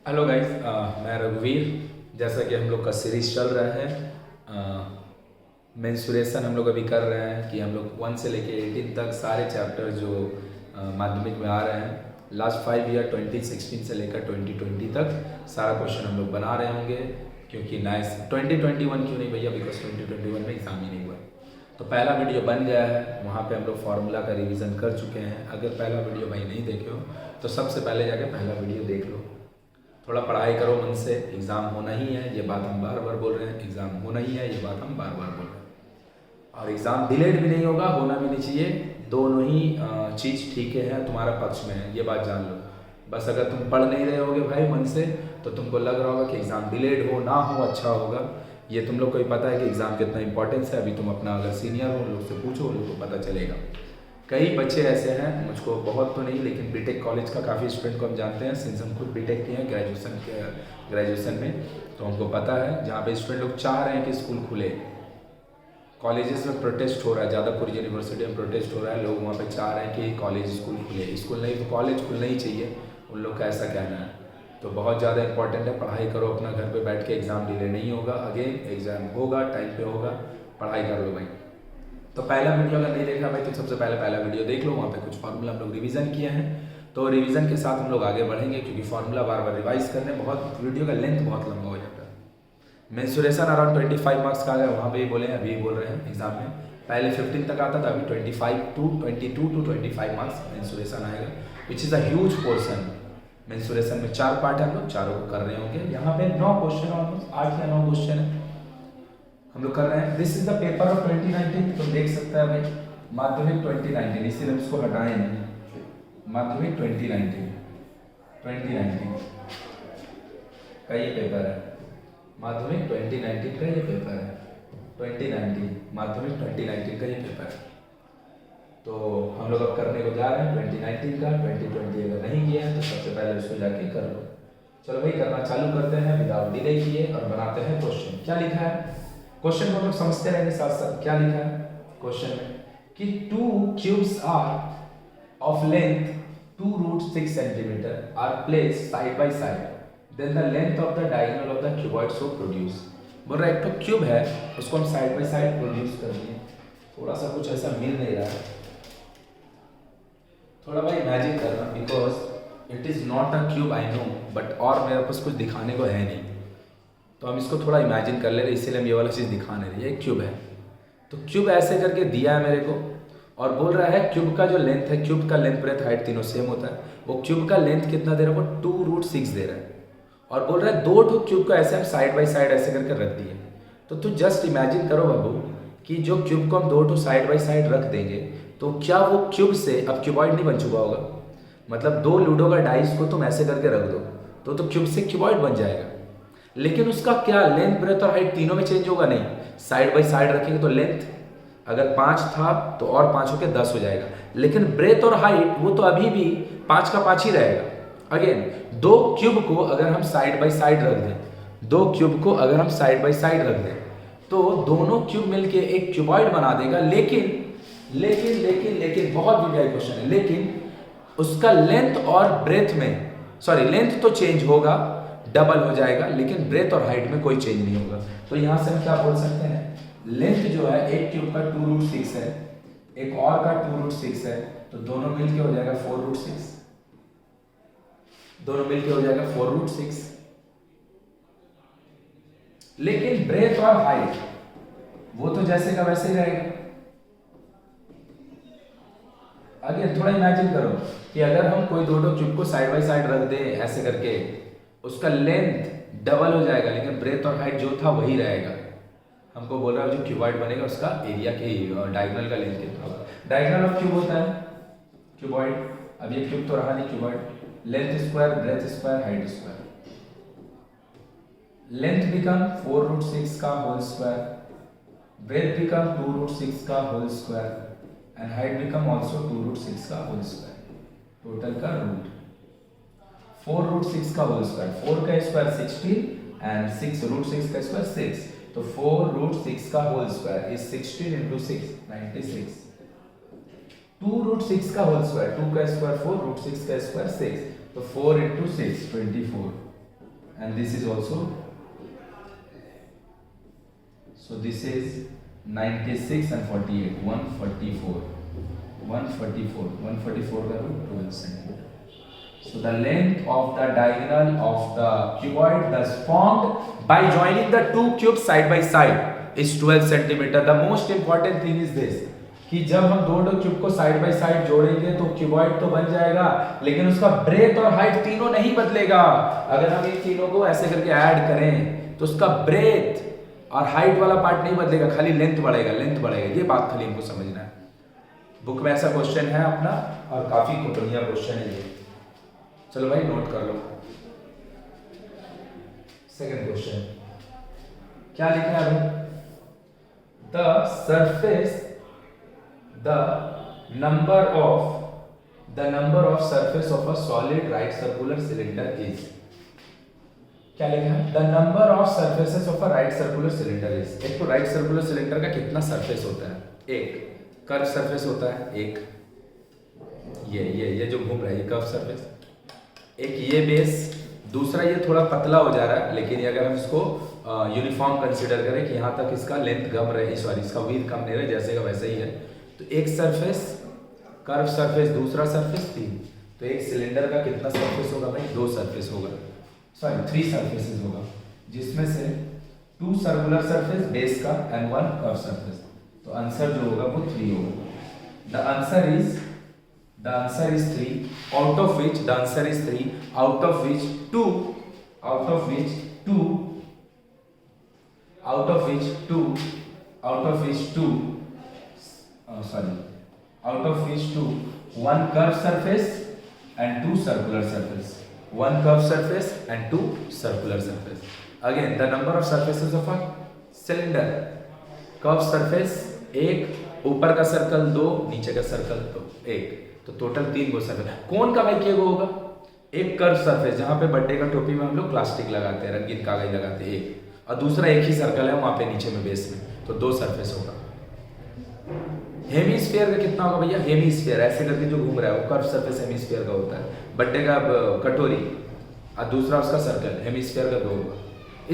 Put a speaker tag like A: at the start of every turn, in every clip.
A: Hello guys, मैं रघुवीर। जैसा कि हम लोग का सीरीज चल रहा है मेंसुरेशन हम लोग अभी कर रहे हैं कि हम लोग 1 से लेके 18 तक सारे चैप्टर जो माध्यमिक में आ रहे हैं लास्ट 5 ईयर 2016 से लेकर 2020 तक सारा क्वेश्चन हम लोग बना रहे होंगे। क्योंकि नाइस 2021 क्यों नहीं भैया, बिकॉज 2021 में एग्ज़ाम ही नहीं हुआ। तो पहला वीडियो बन गया है, वहाँ पे हम लोग फार्मूला का रिवीजन कर चुके हैं। अगर पहला वीडियो भाई नहीं देखे हो तो सबसे पहले जाके पहला वीडियो देख लो। थोड़ा पढ़ाई करो मन से, एग्ज़ाम होना ही है, ये बात हम बार बार बोल रहे हैं। एग्ज़ाम होना ही है, ये बात हम बार बार बोल रहे हैं। और एग्ज़ाम डिलेड भी नहीं होगा, होना भी नहीं चाहिए। दोनों ही चीज़ ठीक है, तुम्हारा पक्ष में है, ये बात जान लो। बस अगर तुम पढ़ नहीं रहे होगे भाई मन से, तो तुमको लग रहा होगा कि एग्ज़ाम डिलेड हो ना हो अच्छा होगा। ये तुम लोग को ही पता है कि एग्ज़ाम कितना इंपॉर्टेंस है। अभी तुम अपना अगर सीनियर हो लोग से पूछो, लोग को पता चलेगा। कई बच्चे ऐसे हैं, मुझको बहुत तो नहीं लेकिन बीटेक कॉलेज का काफ़ी स्टूडेंट को हम जानते हैं, सिंस हम खुद बीटेक किए हैं ग्रेजुएशन में, तो हमको पता है जहाँ पे स्टूडेंट लोग चाह रहे हैं कि स्कूल खुले। कॉलेजेस में प्रोटेस्ट हो रहा है, जादवपुर यूनिवर्सिटी में प्रोटेस्ट हो रहा है, लोग वहाँ पे चाह रहे हैं कि कॉलेज स्कूल खुले। स्कूल नहीं तो कॉलेज खुलना ही चाहिए, उन लोग का ऐसा कहना है। तो बहुत ज़्यादा इंपॉर्टेंट है, पढ़ाई करो अपना, घर पे बैठ के एग्ज़ाम डिले नहीं होगा। अगेन एग्ज़ाम होगा, टाइम पे होगा, पढ़ाई कर लो भाई। तो पहला वीडियो अगर नहीं देखा भाई तो सबसे पहले पहला वीडियो देख लो, वहाँ पे कुछ फार्मूला हम लोग रिवीजन किए हैं। तो रिवीजन के साथ हम लोग आगे बढ़ेंगे, क्योंकि फार्मूला बार बार रिवाइज करने बहुत वीडियो का लेंथ बहुत लंबा हो जाता है। मेंसुरेशन अराउंड 25 मार्क्स का आ गया, वहाँ पे भी बोले अभी बोल रहे हैं एग्जाम में। पहले 15 तक आता था, अभी 22 to 25 मार्क्स मेंसुरेशन आएगा, which is a huge portion. Mensuration में 4 पार्ट है, हम लोग चारों को कर रहे होंगे। यहाँ पे 9 क्वेश्चन, ऑलमोस्ट 8 या 9 क्वेश्चन है हम लोग कर रहे हैं। This is the paper of 2019, तो देख सकता है भाई माध्यमिक 2019, इसीलिए हम इसको हटाए नहीं। माध्यमिक 2019 का ये पेपर है, माध्यमिक 2019 का ये पेपर है। 2019 माध्यमिक 2019 का ये पेपर है। तो हम लोग अब करने को जा रहे हैं 2019 का। 2020 अगर नहीं किया है तो सबसे पहले उसको जाके कर लो। चलो भाई करना चालू करते हैं विदाउट डिले किए और बनाते हैं क्वेश्चन। क्या लिखा है क्वेश्चन को, लोग समझते रहेंगे साथ साथ। क्या लिखा है क्वेश्चन में कि 2 cubes are of length 2√6 centimetre are placed side by side, then the length of the diagonal of the cuboid so produce. बोल रहा है एक तो क्यूब है, उसको हम साइड बाय साइड प्रोड्यूस कर दिए। थोड़ा सा कुछ ऐसा मिल नहीं रहा है, थोड़ा भाई इमेजिन करना, because it is not a cube I know, but और मेरे पास कुछ दिखाने को है नहीं, तो हम इसको थोड़ा इमेजिन कर ले रहे, इसीलिए हम ये वाला चीज़ दिखा नहीं रही है। एक क्यूब है, तो क्यूब ऐसे करके दिया है मेरे को, और बोल रहा है क्यूब का जो लेंथ है, क्यूब का लेंथ ब्रेथ हाइट तीनों सेम होता है, वो क्यूब का लेंथ कितना दे रहा है, वो 2√6 दे रहा है। और बोल रहा है 2 क्यूब को ऐसे हम साइड बाई साइड ऐसे करके रख दिए। तो तू जस्ट इमेजिन करो बाबू कि जो क्यूब को हम 2 साइड बाई साइड रख देंगे, तो क्या वो क्यूब से अब क्यूबॉइड नहीं बन चुका होगा? मतलब 2 लूडो का डाइस को तुम ऐसे करके रख दो तो क्यूब से क्यूबॉइड बन जाएगा। लेकिन उसका क्या लेंथ ब्रेथ और हाइट तीनों में चेंज होगा नहीं। साइड बाय साइड रखेंगे तो लेंथ अगर 5 था तो और 5 होकर 10 हो जाएगा, लेकिन ब्रेथ और हाइट वो तो अभी भी 5 का 5 ही रहेगा। अगेन 2 क्यूब को अगर हम साइड बाय साइड रख दें, 2 क्यूब को अगर हम साइड बाय साइड रख दें तो दोनों क्यूब मिलके एक क्यूबॉइड बना देगा। लेकिन लेकिन लेकिन लेकिन बहुत वीआईपी क्वेश्चन है, लेकिन उसका लेंथ और ब्रेथ में, सॉरी लेंथ तो चेंज होगा, डबल हो जाएगा, लेकिन ब्रेथ और हाइट में कोई चेंज नहीं होगा। तो यहां से हम क्या बोल सकते हैं, लेंथ जो है एक क्यूब का 2√6 है, एक और का 2√6 है, तो दोनों मिलके हो जाएगा 4√6, दोनों मिलके हो जाएगा 4√6। लेकिन ब्रेथ और हाइट वो तो जैसे का वैसे ही रहेगा। अगेन थोड़ा इमेजिन करो कि अगर हम कोई दो क्यूब को साइड बाय साइड रख दें ऐसे करके, उसका लेंथ डबल हो जाएगा, लेकिन ब्रेथ और हाइट जो था वही रहेगा। हमको बोल रहा है जो क्यूबॉइड बनेगा उसका एरिया के डायगोनल का लेंथ कितना होगा। डायगोनल ऑफ क्यूब होता है क्यूबॉइड। अब ये क्यूब तो रहा नहीं cuboid, length square breadth square height square, length become 4√6 का होल स्क्वायर, ब्रेथ बिकम 2√6 का whole square, and height become also 2√6 का होल स्क्वायर। टोटल का रूट 4√6 का होल स्क्वायर, 4 का स्क्वायर 16 एंड 6√6 का स्क्वायर 6, तो 4√6 का होल स्क्वायर इज 16 into 6 96। 2√6 का होल स्क्वायर, 2 का स्क्वायर 4, √6 का स्क्वायर 6, तो 4 into 6 24। and this is also, so this is 96 and 48, 144 का root 12 centimeter. So the length of the diagonal of the cuboid thus formed by joining the two cubes side by side is 12 centimeter. The most important thing is this, कि जब हम दोनों cube को side by side जोड़ेंगे तो cuboid तो बन जाएगा, लेकिन उसका ब्रेथ और हाइट तीनों नहीं बदलेगा। अगर हम इन तीनों को ऐसे करके ऐड करें तो उसका ब्रेथ और हाइट वाला पार्ट नहीं बदलेगा, खाली लेंथ बढ़ेगा, लेंथ बढ़ेगा। ये बात खाली हमको समझना है। बुक में ऐसा क्वेश्चन है अपना, और काफी बढ़िया क्वेश्चन है ये। चलो भाई नोट कर लो। सेकंड क्वेश्चन क्या लिखा है भाई? the number of surface of a solid right circular cylinder is, क्या लिखा है? The number of surfaces of a right circular cylinder is, एक तो राइट सर्कुलर सिलेंडर का कितना सरफेस होता है? एक कर्व सरफेस होता है, एक ये जो घूम रहा है ये कर्व सरफेस, एक ये बेस, दूसरा ये थोड़ा पतला हो जा रहा है, लेकिन अगर हम इसको यूनिफॉर्म कंसीडर करें कि यहाँ तक इसका लेंथ कम रहे, सॉरी इसका विड्थ कम नहीं रहे, जैसे का वैसे ही है, तो एक सरफेस कर्व सरफेस, दूसरा सरफेस, तीन, तो एक सिलेंडर का कितना सरफेस होगा भाई? 2 सरफेस होगा, सॉरी 3 सरफेसेस होगा, जिसमें से 2 सर्कुलर सरफेस बेस का एंड 1 कर्व सरफेस। तो आंसर जो होगा वो 3 होगा। The answer is 3, out of which the answer is 3, out of which 2 1 curved surface and 2 circular surface, 1 curved surface and 2 circular surface. Again the number of surfaces of a cylinder, curved surface 1, ऊपर का circle 2, नीचे का circle 1, तो total 3 गो surface. कौन का भाई क्या होगा? एक कर्व सरफेस, जहां पे बर्थडे का टोपी में हम लोग प्लास्टिक लगाते हैं, रंगीन कागज लगाते हैं, एक, और दूसरा एक ही सर्कल है वहां पे नीचे में बेस में, तो 2 सरफेस होगा। हेमीस्फीयर का कितना होगा भैया? हेमीस्फीयर ऐसे करके जो घूम रहा है वो कर्व सरफेस हेमीस्फीयर का होता है, बर्थडे का कटोरी और दूसरा उसका सर्कल, हेमीस्फीयर का 2 होगा।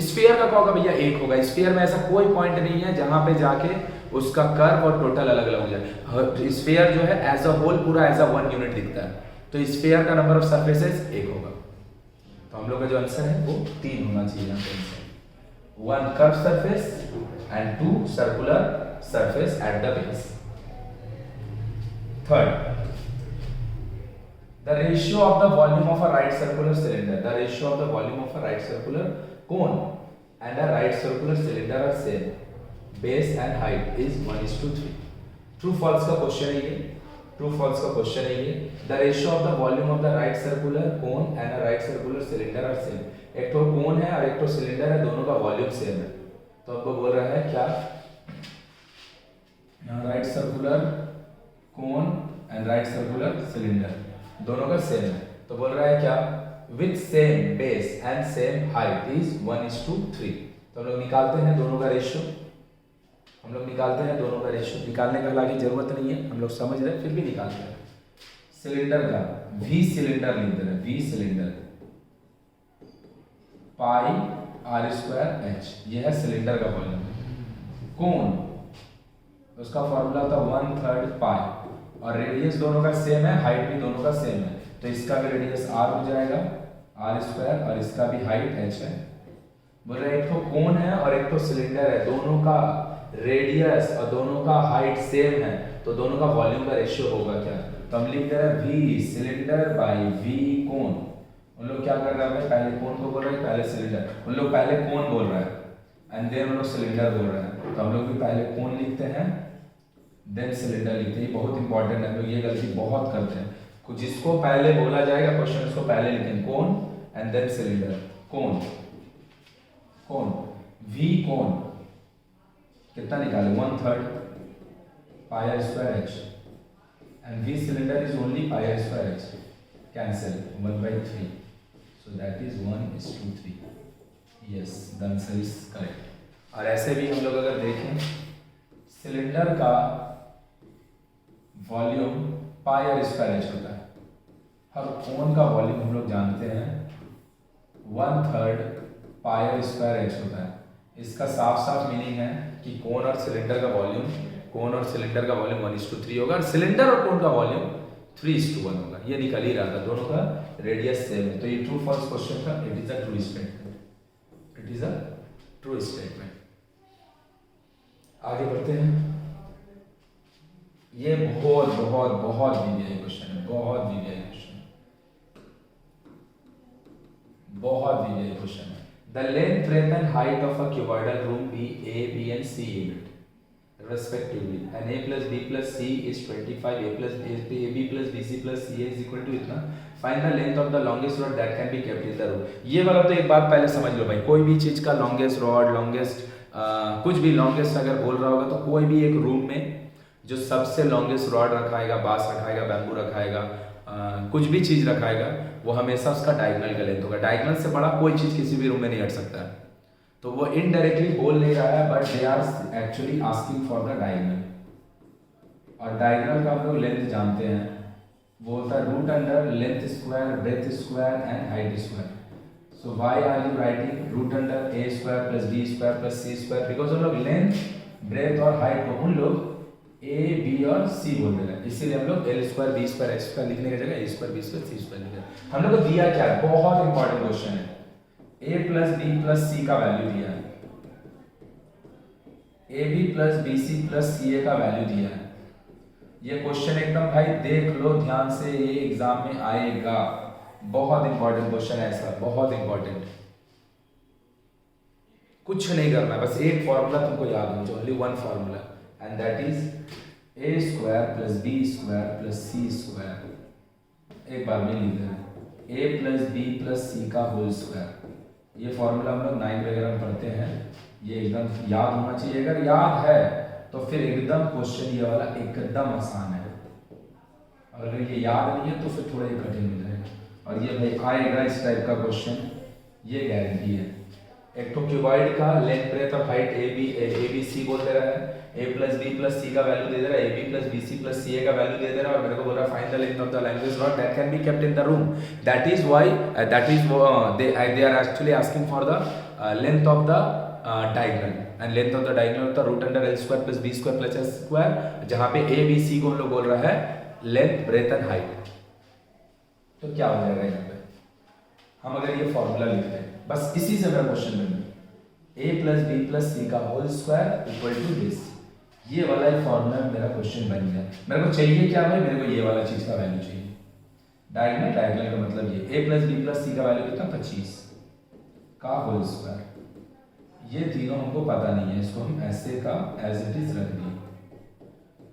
A: स्फीयर का क्या होगा भैया? 1 होगा। स्फीयर में ऐसा कोई पॉइंट नहीं है जहां पे जाके उसका कर्व और टोटल अलग अलग हो जाए। स्फीयर जो है एज अ होल पूरा एज अ 1 यूनिट दिखता है, तो स्फीयर का नंबर ऑफ सरफेसेस 1 होगा। तो हम लोग का जो आंसर है वो 3 होना चाहिए यहाँ पे answer. 1 curve surface and 2 circular surface at the base. Third, the ratio of the volume of a right circular cylinder, the ratio of the volume of a right circular cone and a right circular cylinder are same, base and height is 1:3। true false का question है ये, true false का question है ये। the ratio of the volume of the right circular cone and a right circular cylinder are same, एक तो कोन है और एक तो सिलेंडर है, दोनों का वॉल्यूम सेम है, तो आपको बोल रहा है क्या? Right circular cone and right circular cylinder दोनों का सेम है, तो बोल रहा है क्या? With same base and same height is 1:3। तो हम लोग निकालते हैं दोनों का रेशियो, निकालने का हालांकि जरूरत नहीं है, हम लोग समझ रहे हैं फिर भी निकालते हैं। सिलेंडर का वी सिलेंडर लिख दे रहे हैं, वी सिलेंडर पाई r²h, ये है सिलेंडर का वॉल्यूम। कोन उसका फॉर्मूला था 1/3 पाई, और रेडियस दोनों का सेम है, हाइट भी दोनों का सेम है, तो इसका भी रेडियस r हो जाएगा r² और इसका भी हाइट h है। बोल रहे एक तो कोन है और एक तो सिलेंडर है, दोनों का रेडियस और दोनों का हाइट सेम है, तो दोनों का वॉल्यूम का रेशियो होगा क्या? तो हम लिख दे रहे हैं v सिलेंडर बाई v कोन। उन लोग क्या कर रहे हैं? पहले कोन को बोल रहे हैं, पहले सिलेंडर, उन लोग पहले कोन बोल रहे हैं एंड देन उन लोग सिलेंडर बोल रहे हैं, तो हम लोग भी पहले कोन लिखते हैं देन सिलेंडर लिखते हैं। बहुत इंपॉर्टेंट है, हम लोग ये गलती बहुत करते हैं, कुछ जिसको पहले बोला जाएगा क्वेश्चन उसको पहले लिखें, cone and then cylinder. Cone v cone कितना निकाले? 1/3 pi r²h and v cylinder is only pi r²h, cancel 1/3, so that is 1:3। Yes, the answer is correct. और ऐसे भी हम लोग अगर देखें सिलेंडर का वॉल्यूम पाई r² होता है, और कोन का वॉल्यूम हम लोग जानते हैं 1/3 पाई आर स्क्वायर एच होता है। इसका साफ साफ मीनिंग है कि कोन और सिलेंडर का वॉल्यूम 1:3 होगा और सिलेंडर और कोन का वॉल्यूम 3:1 होगा। ये निकल ही रहा था, दोनों का रेडियस सेम है। तो ये ट्रू फॉल्स क्वेश्चन था। It is a true statement, it is a true statement. आगे बढ़ते हैं। ये बहुत बहुत बहुत वीवीआई क्वेश्चन है, बहुत वीवीआई क्वेश्चन है। The length, breadth and height of a cuboidal room be A, B and C unit respectively, and a plus b plus c is 25, a plus ab plus bc plus ca is equal to इतना। Find the length of the longest rod that can be kept in the room। ये वाला तो एक बात पहले समझ लो भाई, कोई भी चीज का लॉन्गेस्ट रॉड, लॉन्गेस्ट कुछ भी लॉन्गेस्ट अगर बोल रहा होगा तो कोई भी एक रूम में जो सबसे लॉन्गेस्ट रॉड रखाएगा, बांस रखाएगा, बैम्बू रखाएगा, कुछ भी चीज रखाएगा, वो हमेशा उसका डायगोनल का लेंथ होगा। डायगोनल से बड़ा कोई चीज किसी भी रूम में नहीं हट सकता है। तो वो इनडायरेक्टली बोल नहीं रहा है, but they are actually asking for the diagonal. और डायगोनल का हम लोग लेंथ जानते हैं, वो होता है root under length square, breadth square and height square. So why are you writing root under A square plus B square plus C square? Because हम लोग लेंथ, ब्रेथ और हाइट को उन लोग ए, बी और सी बोलते हैं, इसीलिए हम लोग L square, B square, X square लिखने की जगह A square, B square, C square लिखते हैं। हम लोग को दिया क्या है, बहुत इंपॉर्टेंट क्वेश्चन है। a plus B plus C का वैल्यू दिया है, A B plus B C plus C A का वैल्यू दिया है। ये क्वेश्चन एकदम भाई देख लो ध्यान से, ये एग्जाम में आएगा। बहुत इंपॉर्टेंट क्वेश्चन है ऐसा, बहुत इंपॉर्टेंट। कुछ नहीं करना, बस एक फॉर्मूला तुमको याद होना चाहिए, only one formula, and that is A square plus B square plus C square. एक बार में लिख देना, A plus B plus C का होल स्क्वायर। ये फॉर्मूला हम लोग 9 वगैरह में पढ़ते हैं, ये एकदम याद होना चाहिए। अगर याद है तो फिर एकदम क्वेश्चन ये वाला एकदम आसान है, और अगर ये याद नहीं है तो फिर थोड़ा ये कठिन हो जाएगा। और ये भाई आएगा इस टाइप का क्वेश्चन, ये गारंटी है। एक तो क्यूबॉइड का लेंथ, ब्रेथ और हाइट ए बी सी बोल दे रहा है, A plus B plus C का वैल्यू दे दे रहा है, A B plus B C plus C A का वैल्यू दे दे रहा है, और मेरे को बोल रहा है find the length of the language rod that can be kept in the room. That is why they are actually asking for the length of the diagonal, and length of the diagonal of the root under l square plus b square plus s square, जहाँ पे a b c को हम लोग बोल रहा है length, breadth and height. तो क्या हो जाएगा यहाँ पे, हम अगर ये फॉर्मूला लिखते हैं, बस इसी से मेरा क्वेश्चन बन गया, a plus B plus C का whole square equal to this. ये वाला एक फॉर्मूला मेरा क्वेश्चन बन गया। मेरे को चाहिए क्या भाई, मेरे को ये वाला चीज का वैल्यू चाहिए, डायगोनल। डायगोनल का मतलब ये a plus B plus C का वैल्यू कितना, 25 का होल स्क्वायर। ये तीनों हमको पता नहीं है, इसको हम ऐसे का एज इट इज रख दिए,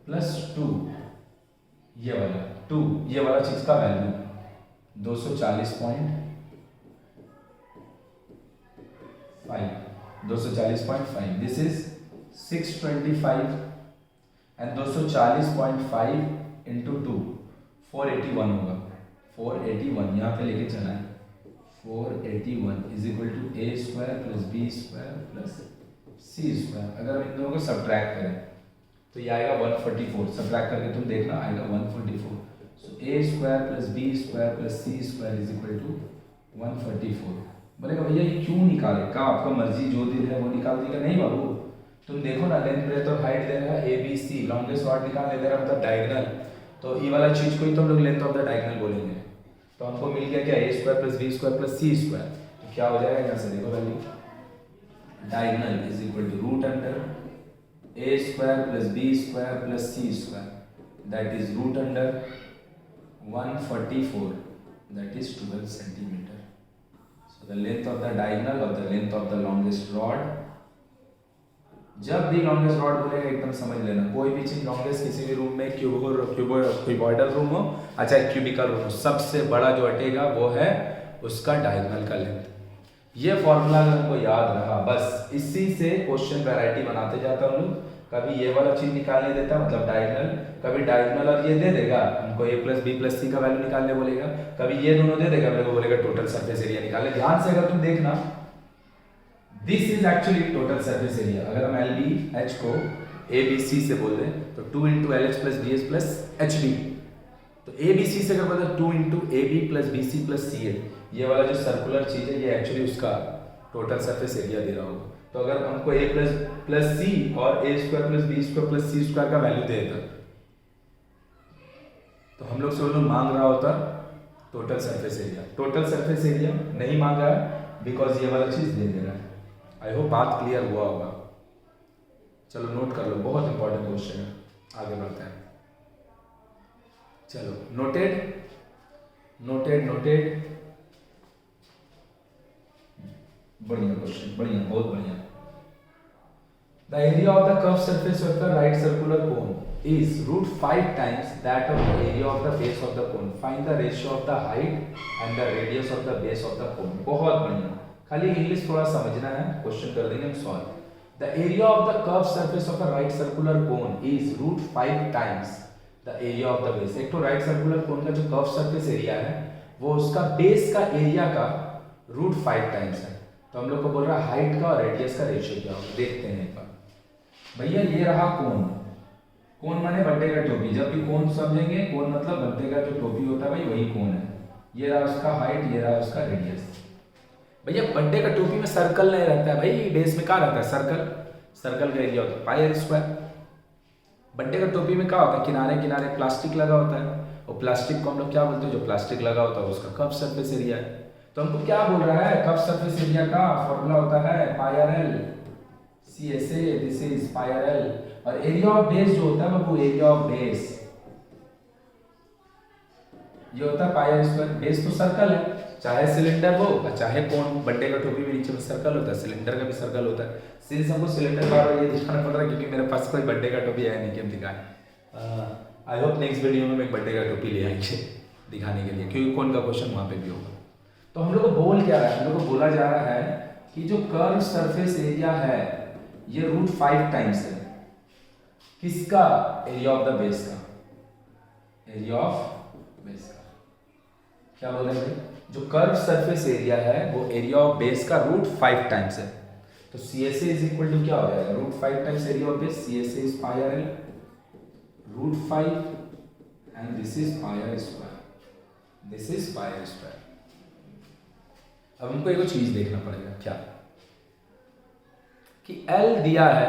A: प्लस 2 ये वाला 2 ये वाला चीज का value 240.5 240.5, this is 625 and 240.5 into 2 481 होगा। 481 यहाँ पे लेके चला है, 481 is equal to A square plus B square plus C square. अगर हम इन दोनों को सब्ट्रैक्ट करें तो ये आएगा 144, सब्ट्रैक्ट करके तुम देखना आएगा 144। So A square plus B square plus C square is equal to 144। बोलेगा भैया ये क्यों निकाले, का आपका मर्जी जो दिन है वो निकाल देगा। नहीं बाबू, तुम देखो ना लेंथ, ब्रेथ और हाइट दे रहा है, A B C, longest rod निकालने दे रहा है, मतलब डायगोनल। तो ये वाला चीज को ही तो हम लोग लेंथ ऑफ द डायगोनल बोलेंगे। तो हमको मिल गया क्या, A square plus B square plus C square. तो क्या हो जाएगा यहाँ से देखो value, diagonal is equal to root under A square plus B square plus C square, that is root under 144, that is 12 centimetre. So the length of the diagonal और the length of the longest rod. जब भी longest rod बोलेगा एकदम समझ लेना, कोई भी चीज लॉन्गेस्ट किसी भी रूम में, क्यूबॉइडल रूम हो, अच्छा क्यूबिकल रूम हो, सबसे बड़ा जो हटेगा वो है उसका डायगोनल का लेंथ। ये फॉर्मूला अगर हमको याद रहा, बस इसी से क्वेश्चन वैरायटी बनाते जाता हम लोग। कभी ये वाला चीज निकालने देता मतलब डायगोनल, कभी डायगोनल और ये दे देगा हमको ए प्लस बी प्लस सी का वैल्यू निकालने बोलेगा, कभी ये दोनों दे देगा, मेरे को बोलेगा टोटल सरफेस एरिया निकालने। ध्यान से अगर तुम देखना, this is actually total surface area. अगर हम एल बी एच को ए बी सी से बोल दें तो 2 into L H plus D H plus H D, तो तो ए बी सी से अगर मतलब 2 into A B plus B C plus C A, ये वाला जो सर्कुलर चीज़ है ये एक्चुअली उसका टोटल सरफेस एरिया दे रहा होगा। तो अगर हमको ए प्लस सी और A square plus B square plus C square का वैल्यू दे देता, तो हम लोग से वो लोग मांग रहा होता total surface area. Total surface area नहीं मांग रहा है बिकॉज ये वाला चीज़ दे दे रहा है। आई होप बात क्लियर हुआ होगा। चलो नोट कर लो, बहुत इंपॉर्टेंट क्वेश्चन है, आगे बढ़ते हैं। चलो नोटेड नोटेड नोटेड, बढ़िया क्वेश्चन, बढ़िया, बहुत बढ़िया। The area of the curve surface of the right circular cone is √5 times that of the area of the base of the cone. Find the ratio of the height and the radius of the base of the cone. बहुत बढ़िया, खाली English थोड़ा समझना है, question कर देंगे हम solve. The area of the curved surface of a right circular cone is √5 times the area of the base. एक तो राइट सर्कुलर कोन का जो कर्व सरफेस एरिया है वो उसका बेस का एरिया का √5 टाइम्स है। तो हम लोग को बोल रहा है हाइट का और रेडियस का रेशियो क्या होगा, देखते हैं एक बार। भैया ये रहा कोन, कोन माने बड्डे का टोपी। जब भी कोन समझेंगे, कोन मतलब बड्डे का जो टोपी होता है भाई वही कोन है। ये रहा उसका हाइट, ये रहा उसका रेडियस। भैया बड्डे का टोपी में सर्कल नहीं रहता है भाई, बेस में क्या रहता है, सर्कल। सर्कल का एरिया होता है पाई आर स्क्वायर। बड्डे का टोपी में क्या होता है, किनारे किनारे प्लास्टिक लगा होता है, और प्लास्टिक को हम लोग क्या बोलते हैं, जो प्लास्टिक लगा होता है उसका कर्व सरफेस एरिया है। तो हमको क्या बोल रहा है, कर्व सरफेस एरिया का फॉर्मूला होता है pi R L C S A, this is pi R L. और एरिया ऑफ बेस जो होता है वो एरिया ऑफ बेस ये होता है पाई आर स्क्वायर। बेस तो सर्कल है, चाहे सिलेंडर हो और चाहे कोन। बड्डे का टोपी में नीचे में सर्कल होता है, सिलेंडर का भी सर्कल होता है। सिंस हमको सिलेंडर बार ये दिखाना पड़ रहा है क्योंकि मेरे पास कोई बड्डे का टोपी है नहीं कि हम दिखाएं। आई होप नेक्स्ट वीडियो में एक बड्डे का टोपी ले आएंगे दिखाने के लिए, क्योंकि कोन का क्वेश्चन वहां पे भी होगा। तो हम लोग को बोल क्या रहा है, हम लोग को बोला जा रहा है कि जो कर्व सरफेस एरिया है ये √5 टाइम्स है किसका, एरिया ऑफ द बेस का। एरिया ऑफ बेस का क्या बोल रहे हैं, जो कर्व सरफेस एरिया है वो एरिया ऑफ बेस का √5 टाइम्स है। तो C S A is equal to क्या हो जाएगा, √5 times area of base. C S A is pi R L √5 and this is pi are square, this is pi are square. अब हमको एक चीज देखना पड़ेगा क्या, कि L दिया है,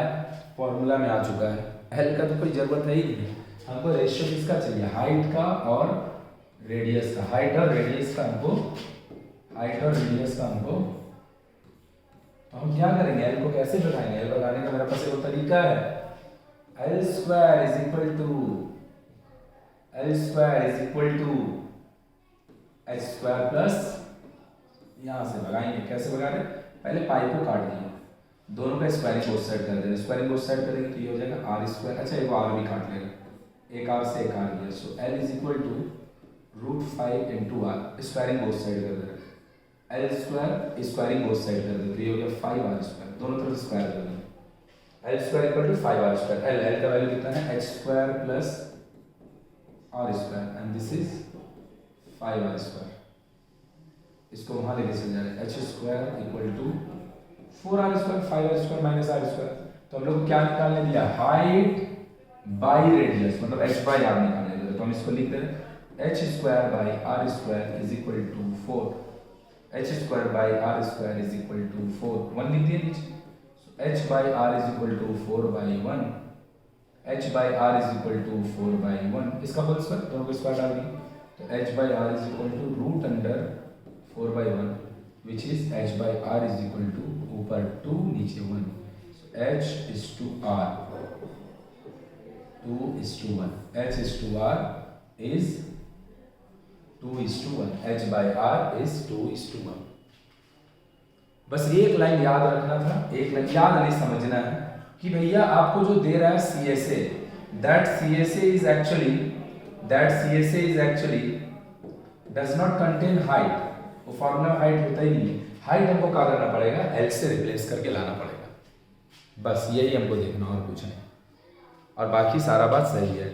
A: फॉर्मूला में आ चुका है। L का तो कोई जरूरत है ही नहीं, हमको रेशियो किसका चाहिए, हाइट का और रेडियस का। हाइट और रेडियस का हमको, हाइट और रेडियस का हमको। तो हम क्या करेंगे, L को कैसे लगाएंगे, L लगाने का मेरे पास एक तरीका है। L square is equal to h square plus, यहां से लगाएंगे। कैसे लगा रहे, पहले पाई को काट दिए, दोनों का स्क्वायरिंग बोथ साइड कर देंगे। स्क्वायरिंग बोथ साइड करेंगे तो ये हो जाएगा आर स्क्वायर। अच्छा एक आर भी काट लेगा, एक आर से एक आर गया। So L is equal to √5 into r, squaring both side कर देगा। L square squaring both side कर देंगे तो ये हो गया 5r स्क्वायर, दोनों तरफ स्क्वायर कर देंगे। L square equal to 5r square. L का वैल्यू कितना है, h square plus r square and this is 5r square. इसको वहां लेके चल जा रहे हैं, h square equal to 4r square, 5r square minus r square. तो हम लोग क्या निकालने दिया, हाइट बाई रेडियस, मतलब h बाई r निकालने दिया। तो हम इसको लिख दे रहे हैं h square by r square is equal to 4, h square by r square is equal to 4, 1 लिख दिए नीचे। h by r is equal to 4 by 1, h by r is equal to 4 by 1, इसका होल स्क्वायर, दोनों को square डाल दिए। तो h by r is equal to root under 4 by 1 which is h by r is equal to ऊपर 2 नीचे 1। So h is to r, 2 is to 1, h is to r is 2 is to 1, h by r is 2 is to 1। बस एक line याद रखना था, एक line याद नहीं समझना है कि भैया आपको जो दे रहा है CSA, that CSA is actually does not contain height। वो फॉर्मूला हाइट होता ही नहीं है। हाइट हमको क्या करना पड़ेगा, L से रिप्लेस करके लाना पड़ेगा, बस यही हमको देखना और कुछ नहीं, और बाकी सारा बात सही है।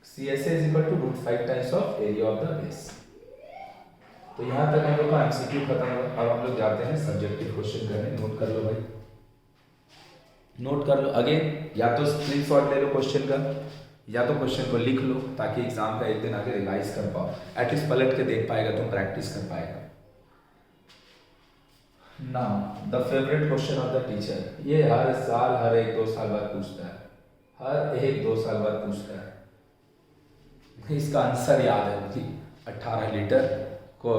A: CSA is equal to √5 times of area of the base। तो यहाँ तक हम लोग का MCQ खत्म हुआ। अब हम लोग जाते हैं सब्जेक्टिव क्वेश्चन करने। नोट कर लो भाई, नोट कर लो। अगेन या तो स्क्रीनशॉट ले लो क्वेश्चन का, या तो क्वेश्चन को लिख लो ताकि एग्जाम का एक दिन आगे रिवाइज कर पाओ, एटलीस्ट पलट के देख पाएगा तुम, प्रैक्टिस कर पाएगा। Now the favourite question of the teacher, ये हर साल हर 1-2 साल बाद पूछता है, हर 1-2 साल बाद पूछता है। इसका आंसर याद है मुझे, 18 लीटर को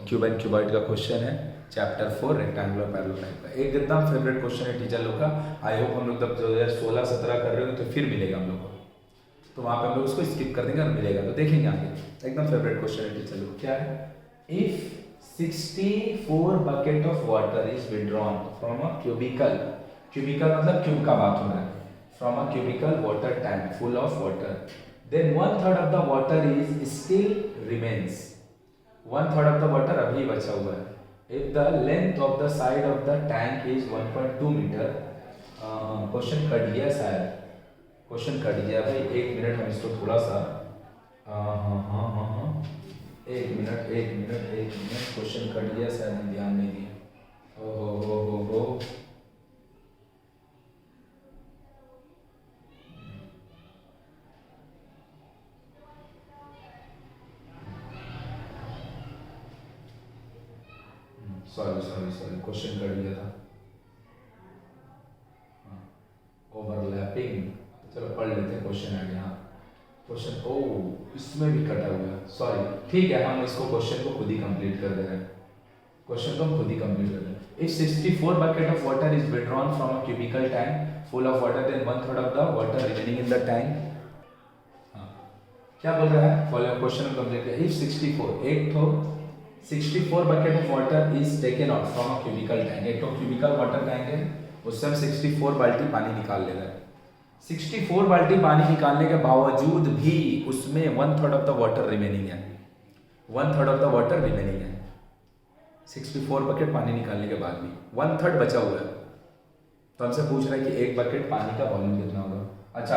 A: क्यूब एंड क्यूबॉइड का क्वेश्चन है, चैप्टर 4 रेक्टेंगुलर पैरेललोग्राम का। एक एकदम फेवरेट क्वेश्चन है टीचर लोग का। आई होप हम लोग जब 2016-17 कर रहे हो तो फिर मिलेगा हम लोग को, तो वहाँ पे हम लोग उसको स्किप कर देंगे और मिलेगा तो देखेंगे आगे। एकदम फेवरेट क्वेश्चन है टीचर लोग। क्या है? If 64 bucket of water is withdrawn from a cubicle, cubicle मतलब क्यूब का बात हो रहा है, from a cubicle water tank full of water, then 1/3 of the water is still remains, 1/3 of the water अभी बचा हुआ है। if the length of the side of the tank is 1.2 meter, question cut गया शायद, question cut गया भाई, 1 minute हम इसको थोड़ा सा हाँ, एक मिनट क्वेश्चन कट गया शायद, हम ध्यान नहीं दिया। हो सॉरी क्वेश्चन कट गया था। ओवरलैपिंग, चलो पढ़ लेते हैं क्वेश्चन आ गया। क्वेश्चन इसमें भी कटा हुआ है, सॉरी, ठीक है, हम इसको क्वेश्चन को खुद ही कंप्लीट कर दे रहे हैं, क्वेश्चन को हम खुद ही कंप्लीट कर रहे हैं। If 64 bucket of water is withdrawn from a cubical tank full of water, then 1/3 of the water remaining in the tank, क्या बोल रहा है? फॉलो क्वेश्चन कंप्लीट कर। If 64 bucket of water is taken out from a cubical tank, एक तो cubical water tank है, उससे हम 64 बाल्टी पानी निकाल ले रहे हैं। 64 बाल्टी पानी निकालने के बावजूद भी उसमें 1/3 ऑफ द वाटर रिमेनिंग है, 1/3 ऑफ द वाटर रिमेनिंग है। 64 बकेट पानी निकालने के बाद भी 1/3 बचा हुआ है, तो हमसे पूछ रहा है कि एक बकेट पानी का वॉल्यूम कितना होगा। अच्छा,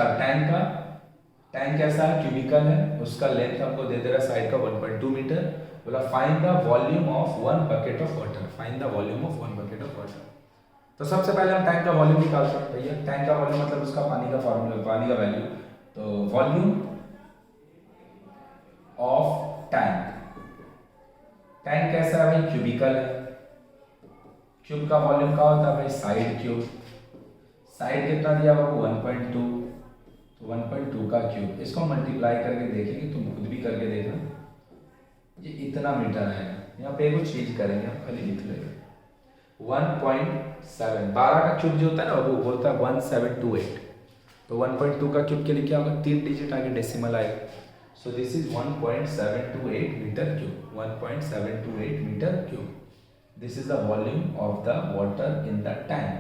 A: टैंक कैसा है? क्यूबिकल है, उसका लेंथ हमको दे दे रहा है साइड का 1.2 मीटर। बोला find the volume of 1 bucket of water, find the volume of 1 bucket of water. तो सबसे पहले हम टैंक का वॉल्यूम निकाल सकते हैं। भैया टैंक का वॉल्यूम मतलब उसका पानी का फॉर्मूला, पानी का वैल्यू, तो वॉल्यूम ऑफ टैंक कैसा है भाई? क्यूबिकल है, क्यूब का वॉल्यूम क्या होता है भाई? साइड क्यूब, साइड कितना दिया हुआ? 1.2, तो 1.2 का क्यूब, इसको मल्टीप्लाई करके देखेंगे, तुम खुद भी करके देखना, ये इतना मीटर आएगा। यहाँ पे कुछ चीज करेंगे, आप खाली लिख लेंगे 1.7, 12 का क्यूब जो होता है ना वो होता है 1728, तो 1.2 का क्यूब के लिए क्या होगा? 3 डिजिट आगे डेसिमल आएगा, so this is 1.728 metre cube, 1.728 metre cube, this is the volume of the water in the tank.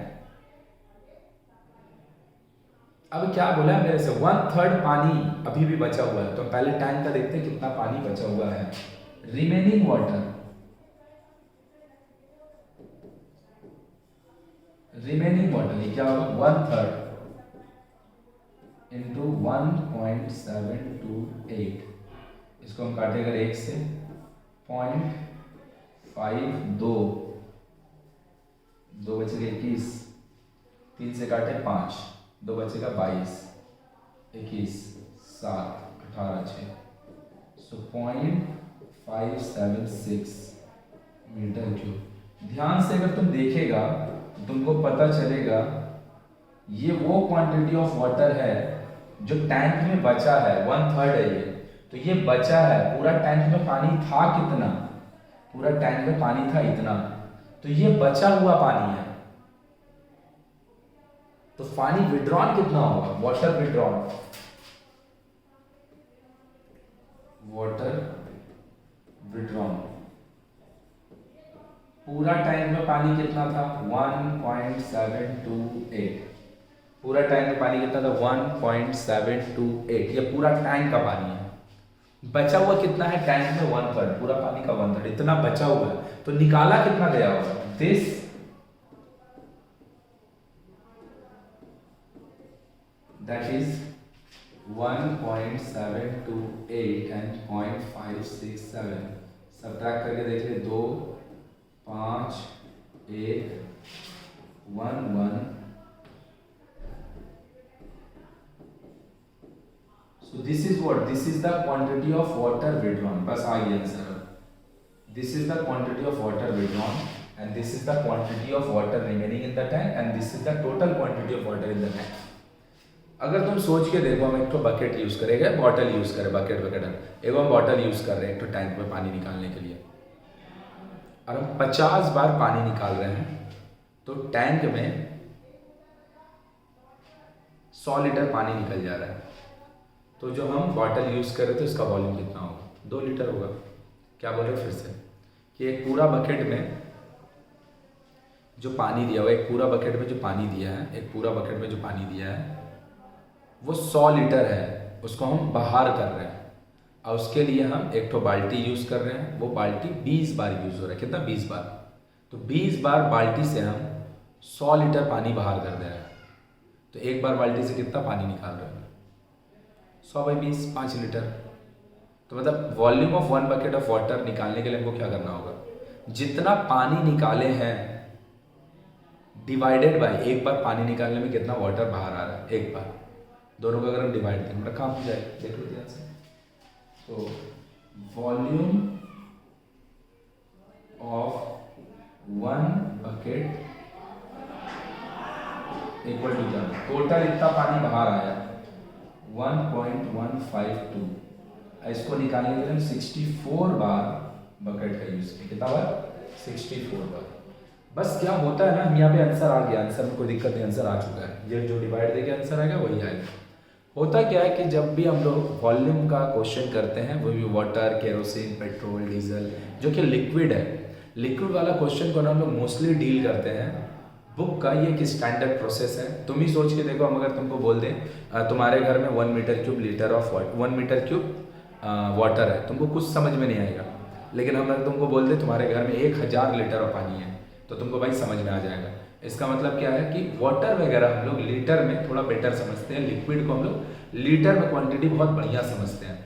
A: अब क्या बोला है मेरे से? 1/3 पानी अभी भी बचा हुआ है, तो पहले टैंक का देखते हैं कितना पानी बचा हुआ है। रिमेनिंग वाटर, ये क्या होगा? 1/3 इंटू 1.728, इसको हम काटेगा 1 से 0.52, 2 बचेगा 21, 3 से काटे 5, 2 बचेगा 22, 21, 7, 18, 6, सो 0.576 मीटर क्यूब। ध्यान से अगर तुम देखेगा तो तुमको पता चलेगा ये वो क्वांटिटी ऑफ वाटर है जो टैंक में बचा है, 1/3 है ये, तो ये बचा है। पूरा टैंक में पानी था कितना? पूरा टैंक में पानी था इतना, तो ये बचा हुआ पानी है, तो पानी विड्रॉन कितना होगा? वाटर विड्रॉन, पूरा टैंक में पानी कितना था? 1.728, पूरा टैंक में पानी कितना था? 1.728, ये पूरा टैंक का पानी है। बचा हुआ कितना है टैंक में? 1/3, पूरा पानी का 1/3, इतना बचा हुआ है, तो निकाला कितना गया होगा? This that is 1.728 and 0.567, subtract करके देख ले, 2, 5, 1, 1, 1, this is what, this is the quantity of water withdrawn, बस आ गया answer. This is the quantity of water withdrawn and this is the quantity of water remaining in the tank and this is the total quantity of water in the tank. अगर तुम सोच के देखो, हम एक तो बकेट यूज करेंगे, bottle use करें, बकेट एक हम बॉटल यूज कर रहे हैं एक तो टैंक में पानी निकालने के लिए, और हम 50 बार पानी निकाल रहे हैं, तो टैंक में 100 लीटर पानी निकल जा रहा है। तो जो हम बॉटल यूज कर रहे थे उसका वॉल्यूम कितना होगा? 2 लीटर होगा। क्या बोल रहे फिर से कि एक पूरा बकेट में जो पानी दिया हुआ, एक पूरा बकेट में जो पानी दिया है, एक पूरा बकेट में जो पानी दिया है वो 100 लीटर है, उसको हम बाहर कर रहे हैं, और उसके लिए हम एक तो बाल्टी यूज कर रहे हैं, वो बाल्टी 20 बार यूज हो रहा है। कितना? 20 बार। तो 20 बार बाल्टी से हम 100 लीटर पानी बाहर कर दे रहे हैं। तो एक बार बाल्टी से कितना पानी निकाल रहे हैं? 100 बाई 20, 5 लीटर। तो मतलब volume of 1 bucket of water निकालने के लिए हमको क्या करना होगा? जितना पानी निकाले हैं डिवाइडेड बाय एक बार पानी निकालने में कितना वाटर बाहर आ रहा है, एक बार। दोनों को अगर हम डिवाइड करें मेरा काम हो जाए, देख लो ध्यान से। तो volume of 1 bucket equal to क्या? टोटल इतना पानी बाहर आया 1.152। इसको निकालने के लिए हम 64 बार बकेट का यूज किया। कितना बार? 64 बार। बस क्या होता है ना, हम यहाँ पे आंसर आ गया, आंसर में कोई दिक्कत नहीं, आंसर आ चुका है। ये जो डिवाइड देके आंसर आएगा वही आएगा। होता क्या है कि जब भी हम लोग वॉल्यूम का क्वेश्चन करते हैं, वो भी वाटर, केरोसिन, पेट्रोल, डीजल, जो कि लिक्विड है, लिक्विड वाला क्वेश्चन को हम लोग मोस्टली डील करते हैं। बुक का ये एक स्टैंडर्ड प्रोसेस है। तुम ही सोच के देखो, हम अगर तुमको बोल दें तुम्हारे घर में 1 metre cube litre of 1 metre cube water है, तुमको कुछ समझ में नहीं आएगा। लेकिन हम अगर तुमको बोल दें तुम्हारे घर में 1000 लीटर ऑफ पानी है, तो तुमको भाई समझ में आ जाएगा। इसका मतलब क्या है कि वाटर वगैरह हम लोग लीटर में थोड़ा बेटर समझते हैं, लिक्विड को हम लोग लीटर में क्वांटिटी बहुत बढ़िया समझते हैं।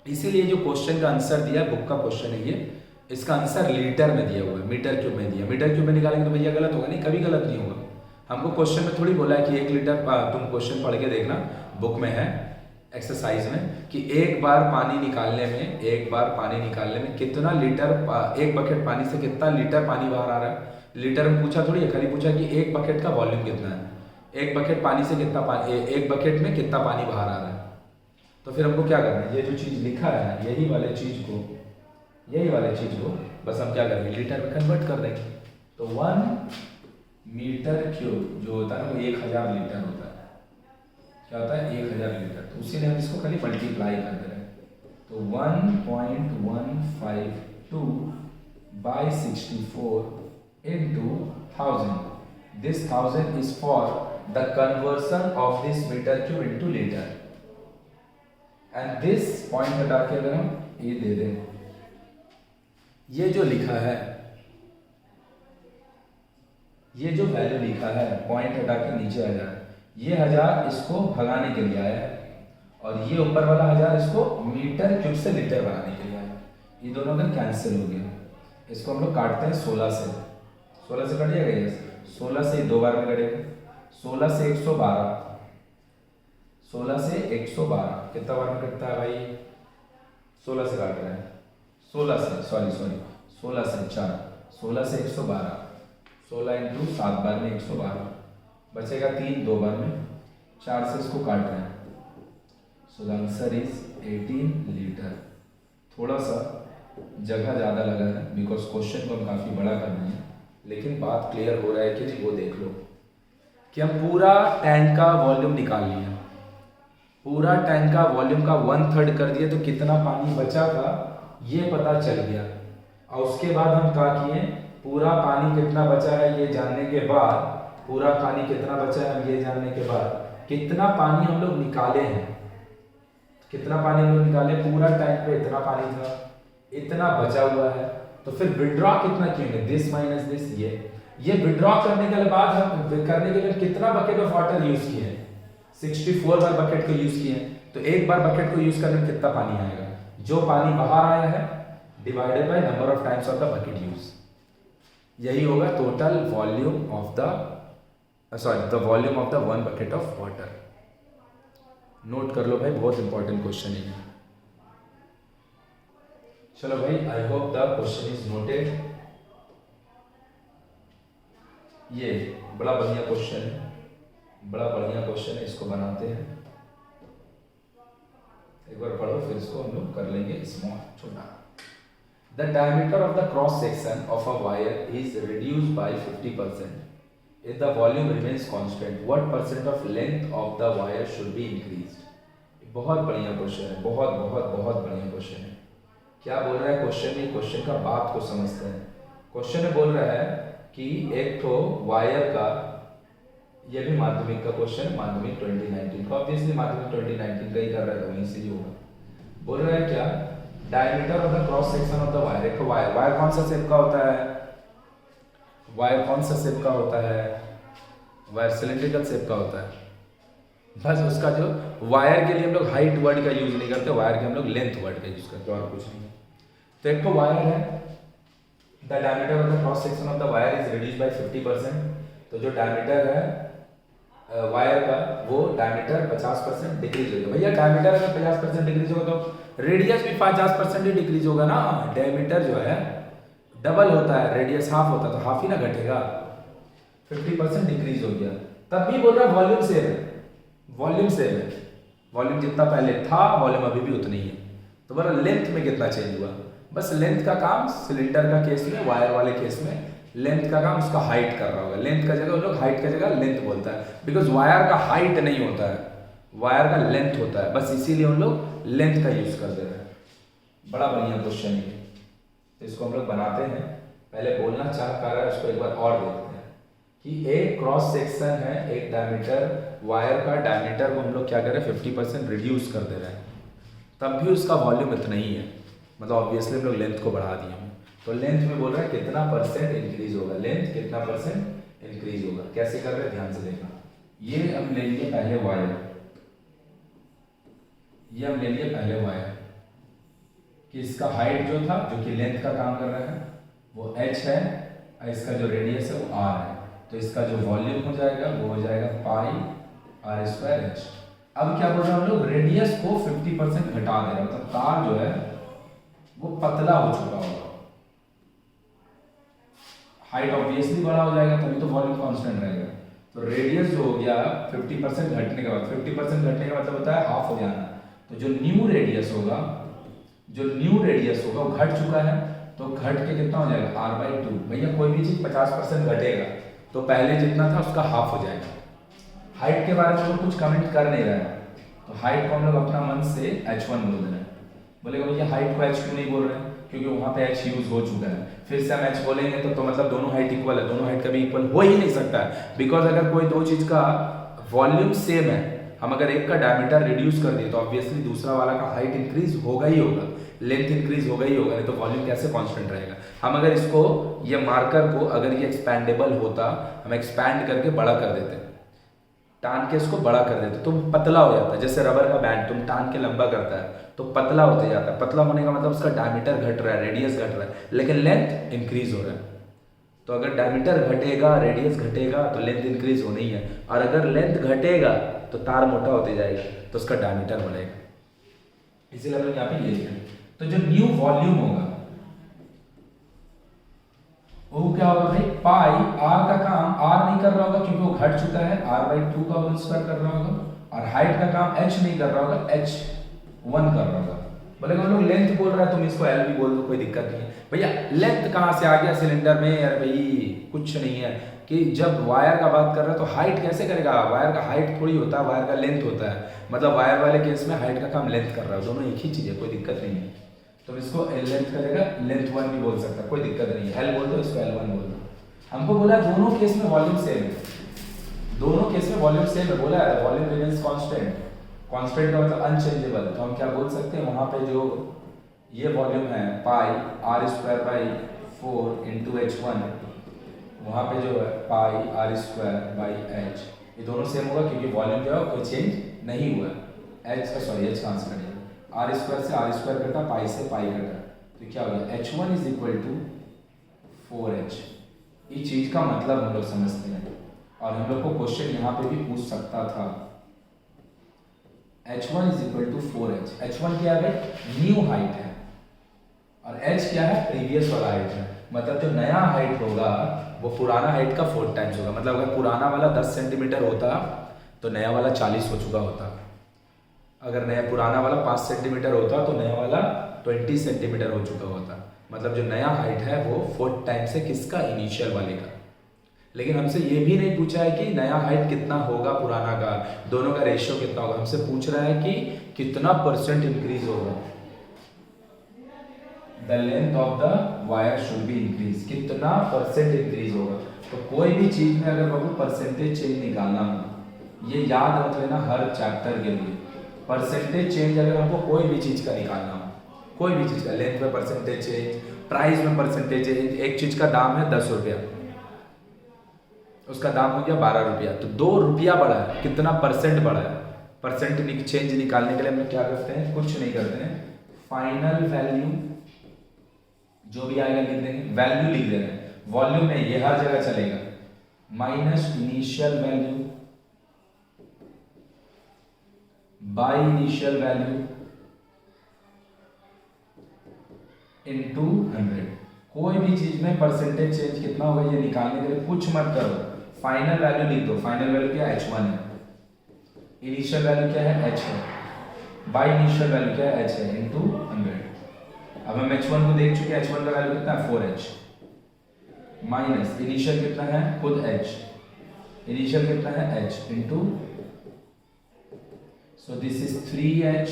A: इसीलिए जो क्वेश्चन का आंसर दिया, बुक का क्वेश्चन है ये, इसका आंसर लीटर में दिया हुआ है, मीटर क्यूब में दिया। मीटर क्यूब में निकालेंगे तो भैया गलत होगा? नहीं, कभी गलत नहीं होगा। हमको क्वेश्चन में थोड़ी बोला है कि 1 लीटर, तुम क्वेश्चन पढ़ के देखना, बुक में है एक्सरसाइज में, कि एक बार पानी निकालने में कितना लीटर, एक बकेट पानी से कितना लीटर पानी बाहर आ रहा है। लीटर में पूछा थोड़ी है, खाली पूछा कि एक बकेट का वॉल्यूम कितना है, एक बकेट पानी से कितना पानी, एक बकेट में कितना पानी बाहर आ रहा है। तो फिर हमको क्या करना है? ये जो चीज़ लिखा है, यही वाले चीज़ को बस हम क्या करेंगे? लीटर में कन्वर्ट कर देंगे। तो 1 मीटर क्यूब जो होता है ना, वो 1000 लीटर होता है। क्या होता है? 1000 लीटर। तो उसी ने हम इसको खाली मल्टीप्लाई कर दे रहे हैं। तो 1.152 by 64 into 1000. This 1000 is for the conversion of this meter cube into liter. And this point हटा के अगर हम ये दे दें, ये जो लिखा है, ये जो वैल्यू लिखा है, पॉइंट हटा के नीचे आ जाए, ये 1000 इसको भगाने के लिए आया है, और ये ऊपर वाला 1000 इसको मीटर क्यूब से लीटर बनाने के लिए आया है। ये दोनों का कैंसिल हो गया। इसको हम लोग काटते हैं 16 से। 16 से कट जाएगा ये, 16 से 2 बार में कटेगा। 16 से 112, 16 से 112 कितना बार में कटता है भाई? 16 से काट रहे हैं, 16 से 4, 16 से 112, 16 इंटू 7 बार में 112, बचेगा 3 2 बार में, 4 से इसको काट रहे हैं। So the answer is 18 litre. थोड़ा सा जगह ज़्यादा लगा है बिकॉज क्वेश्चन को हम काफ़ी बड़ा कर रहे हैं, लेकिन बात क्लियर हो रहा है कि जी वो देख लो कि हम पूरा टैंक का वॉल्यूम निकाल लिया, पूरा टैंक का वॉल्यूम का 1/3 कर दिया, तो कितना पानी बचा था ये पता चल गया। और उसके बाद हम क्या किए? पूरा पानी कितना बचा है ये जानने के बाद, पूरा पानी कितना बचा है ये जानने के बाद, कितना पानी हम लोग निकाले हैं, कितना पानी हम लोग निकाले, पूरा टैंक पे इतना पानी था, इतना बचा हुआ है, तो फिर विड्रॉ कितना किए? This minus this. ये विड्रॉ करने के बाद हम कितना बकेट ऑफ वाटर यूज किए हैं? 64 बार बकेट को यूज किए हैं। तो एक बार बकेट को यूज करने में कितना पानी आएगा? जो पानी बाहर आया है divided by number of times of the bucket use, यही होगा total volume of the volume of the 1 bucket of water. Note कर लो भाई, बहुत इंपॉर्टेंट क्वेश्चन है। चलो भाई, I hope the question is noted. ये बड़ा बढ़िया क्वेश्चन है, बड़ा बढ़िया क्वेश्चन है, इसको बनाते हैं। एक बार पढ़ो फिर इसको हम लोग कर लेंगे स्मॉल, छोटा। The diameter of the cross section of a wire is reduced by 50%. If the volume remains constant, what percent of length of the wire should be increased? बहुत बढ़िया क्वेश्चन है, बहुत बहुत बहुत बढ़िया क्वेश्चन है। क्या बोल रहा है क्वेश्चन में? क्वेश्चन का बात को समझते हैं। क्वेश्चन में बोल रहा है कि एक तो वायर का, ये भी माध्यमिक का क्वेश्चन है, माध्यमिक 2019 का, ऑब्वियसली माध्यमिक 2019 का ही कर रहा है, वहीं से ही होगा। बोल रहा है क्या? Diameter of the cross section of the wire. एक वायर, वायर कौन सा शेप का होता है? वायर कौन सा शेप का होता है? वायर सिलेंड्रिकल शेप का होता है। बस उसका जो वायर के लिए हम लोग हाइट वर्ड का यूज नहीं करते, वायर के हम लोग लेंथ वर्ड का यूज करते हैं, और कुछ नहीं। तो एक तो वायर है, the diameter of the cross section of the wire is reduced by 50%। तो जो डायमीटर है वायर का, वो डायमीटर 50% डिक्रीज हो गया। भैया डायमीटर अगर 50% डिक्रीज होगा तो रेडियस भी 50% ही डिक्रीज होगा ना। डायमीटर जो है डबल होता है, रेडियस हाफ होता है, तो हाफ ही ना घटेगा। 50% डिक्रीज हो गया। तब भी बोल रहा वॉल्यूम सेम है, वॉल्यूम सेम है, वॉल्यूम जितना पहले था वॉल्यूम अभी भी उतनी ही है। तो बोला लेंथ में कितना चेंज हुआ? बस लेंथ का काम सिलेंडर का केस में, वायर वाले केस में लेंथ का काम उसका हाइट कर रहा होगा। लेंथ का जगह वो लोग हाइट का जगह लेंथ बोलता है, बिकॉज वायर का हाइट नहीं होता है, वायर का लेंथ होता है, बस इसीलिए हम लोग लेंथ का यूज कर दे रहे हैं। बड़ा बढ़िया क्वेश्चन है, तो इसको हम लोग बनाते हैं। पहले बोलना चाह कर रहा है, उसको एक बार और देखते हैं कि एक क्रॉस सेक्शन है, एक डायमीटर, वायर का डायमीटर को हम लोग क्या कर रहे हैं 50% रिड्यूस कर दे रहे हैं, तब भी उसका वॉल्यूम इतना ही है, मतलब ऑब्वियसली हम लोग लेंथ को बढ़ा दिए हैं। तो लेंथ में बोल रहा है कितना परसेंट इंक्रीज होगा, लेंथ कितना परसेंट इंक्रीज होगा। कैसे कर रहे हैं ध्यान से देखना। ये हम ले लिए पहले वायर, ये हम ले लिए पहले वायर कि इसका हाइट जो था, जो कि लेंथ का काम कर रहा है, वो h है, और इसका जो रेडियस है वो r है। तो इसका जो वॉल्यूम हो जाएगा वो हो जाएगा पाई r स्क्वायर h। अब क्या बोल रहे हैं हम लोग, रेडियस को 50% घटा दे रहे हैं, मतलब तार जो है वो पतला हो चुका होगा। हाइट ऑब्वियसली बड़ा हो जाएगा, तभी तो वॉल्यूम कांस्टेंट रहेगा। तो रेडियस जो हो गया 50% घटने के बाद, 50% घटने का मतलब होता है हाफ हो जाना। तो जो न्यू रेडियस होगा, जो न्यू रेडियस होगा वो घट चुका है, तो घट के कितना हो जाएगा r/2। भैया कोई भी चीज 50% घटेगा तो पहले जितना था उसका हाफ हो जाएगा। हाइट के बारे में हम कुछ कमेंट कर नहीं रहे हैं, तो हाइट को हम लोग अपना मन से h1 बोल रहे हैं। बोलेगा भैया हाइट को h क्यों नहीं बोल रहे हैं? क्योंकि वहां पे h यूज हो चुका है। फिर से हम h बोलेंगे तो मतलब दोनों हाइट इक्वल है, दोनों हाइट कभी इक्वल हो ही नहीं सकता है, बिकॉज अगर कोई दो चीज का वॉल्यूम सेम है, हम अगर एक का डायमीटर रिड्यूस कर दिए तो ऑब्वियसली दूसरा वाला का हाइट इंक्रीज होगा ही होगा, लेंथ इंक्रीज होगा ही होगा, नहीं तो वॉल्यूम कैसे कांस्टेंट रहेगा। हम अगर इसको, ये मार्कर को अगर ये एक्सपैंडेबल होता, हम एक्सपैंड करके बड़ा कर देते, टान के इसको बड़ा कर देते तो पतला हो जाता है। जैसे रबर का बैंड तुम टान के लंबा करता है तो पतला होते जाता है। पतला होने का मतलब उसका डायमीटर घट रहा है, रेडियस घट रहा है, लेकिन लेंथ इंक्रीज हो रहा है। तो अगर डायमीटर घटेगा, रेडियस घटेगा तो लेंथ इंक्रीज होनी ही है, और अगर लेंथ घटेगा तो तार मोटा होते जाएगा तो उसका डायमीटर बढ़ेगा। इसीलिए हम लोग यहाँ पे ये लिखें। तो जो न्यू वॉल्यूम होगा वो क्या होगा भाई, पाई r का काम r नहीं कर रहा होगा क्योंकि वो घट चुका है, r/2 का होल स्क्वायर कर रहा होगा, और हाइट का काम h नहीं कर रहा होगा, h1 कर रहा होगा। बोलेगा हम लोग लेंथ बोल रहा है, तुम इसको l भी बोल दो, कोई दिक्कत नहीं है। भैया लेंथ कहाँ से आ गया सिलेंडर में? यार भाई कुछ नहीं है कि जब वायर का बात कर रहा है तो हाइट कैसे करेगा? वायर का हाइट थोड़ी होता है, वायर का लेंथ होता है, मतलब वायर वाले केस में हाइट का काम लेंथ कर रहा है, दोनों एक ही चीज है, कोई दिक्कत नहीं है। तो इसको लेंथ का जगह लेंथ 1 भी बोल सकता है, कोई दिक्कत नहीं है। l बोल दो, इसको l1 बोल दो। हमको बोला दोनों केस में वॉल्यूम सेम है, दोनों केस में वॉल्यूम सेम है, बोला है वॉल्यूम रिमेंस कांस्टेंट। कांस्टेंट का मतलब अनचेंजेबल। तो हम क्या बोल सकते हैं, वहां पे जो ये वॉल्यूम है पाई r²/4 × h1, वहां पे जो है पाई r²/h, ये दोनों सेम होगा क्योंकि वॉल्यूम जो है कोई चेंज नहीं हुआ है। h कहाँ से करेंगे, r² से r² कटा, पाई से पाई कटा, तो क्या हो गया h1 = 4h। इस चीज का मतलब हम लोग समझते हैं, और हम लोग को क्वेश्चन यहाँ पे भी पूछ सकता था h1 is equal to 4h। h1 क्या है? न्यू हाइट है, और h क्या है? प्रीवियस वाला हाइट है। मतलब जो नया हाइट होगा वो पुराना हाइट का 4 टाइम्स होगा। मतलब अगर पुराना वाला 10 सेंटीमीटर होता तो नया वाला 40 हो चुका होता। अगर नया पुराना वाला 5 सेंटीमीटर होता तो नया वाला 20 सेंटीमीटर हो चुका होता। मतलब जो नया हाइट है वो 4 टाइम्स है किसका? इनिशियल वाले का। लेकिन हमसे ये भी नहीं पूछा है कि नया हाइट कितना होगा पुराना का, दोनों का रेशियो कितना होगा। हमसे पूछ रहा है कि कितना परसेंट इंक्रीज होगा। The length of the wire should be increase, कितना परसेंट इंक्रीज होगा। तो कोई भी चीज में अगर बाबू परसेंटेज चेंज निकालना हो, ये याद रख लेना हर चैप्टर के लिए। परसेंटेज चेंज अगर हमको कोई भी चीज का निकालना हो, कोई भी चीज का, लेंथ में परसेंटेज चेंज, प्राइस में परसेंटेज चेंज। एक चीज का दाम है 10 रुपया, उसका दाम हो गया 12 रुपया, तो 2 रुपया बढ़ा है, कितना परसेंट बढ़ा है। परसेंट चेंज निकालने के लिए हम लोग क्या करते हैं? कुछ नहीं करते हैं, फाइनल वैल्यू जो भी आएगा लिख देंगे, वैल्यू लिख दे रहे हैं, वॉल्यूम में ये हर जगह चलेगा, minus initial value by initial value into 100। कोई भी चीज में परसेंटेज चेंज कितना होगा ये निकालने के लिए कुछ मत करो, फाइनल वैल्यू लिख दो। फाइनल वैल्यू क्या है? h1 है। इनिशियल वैल्यू क्या है? h है। बाय इनिशियल वैल्यू क्या है? h है इनटू 100। अब हम h1 को देख चुके हैं, h1 का वैल्यू कितना है? 4h माइनस इनिशियल कितना है? खुद h, इनिशियल कितना है? h into, so this is 3h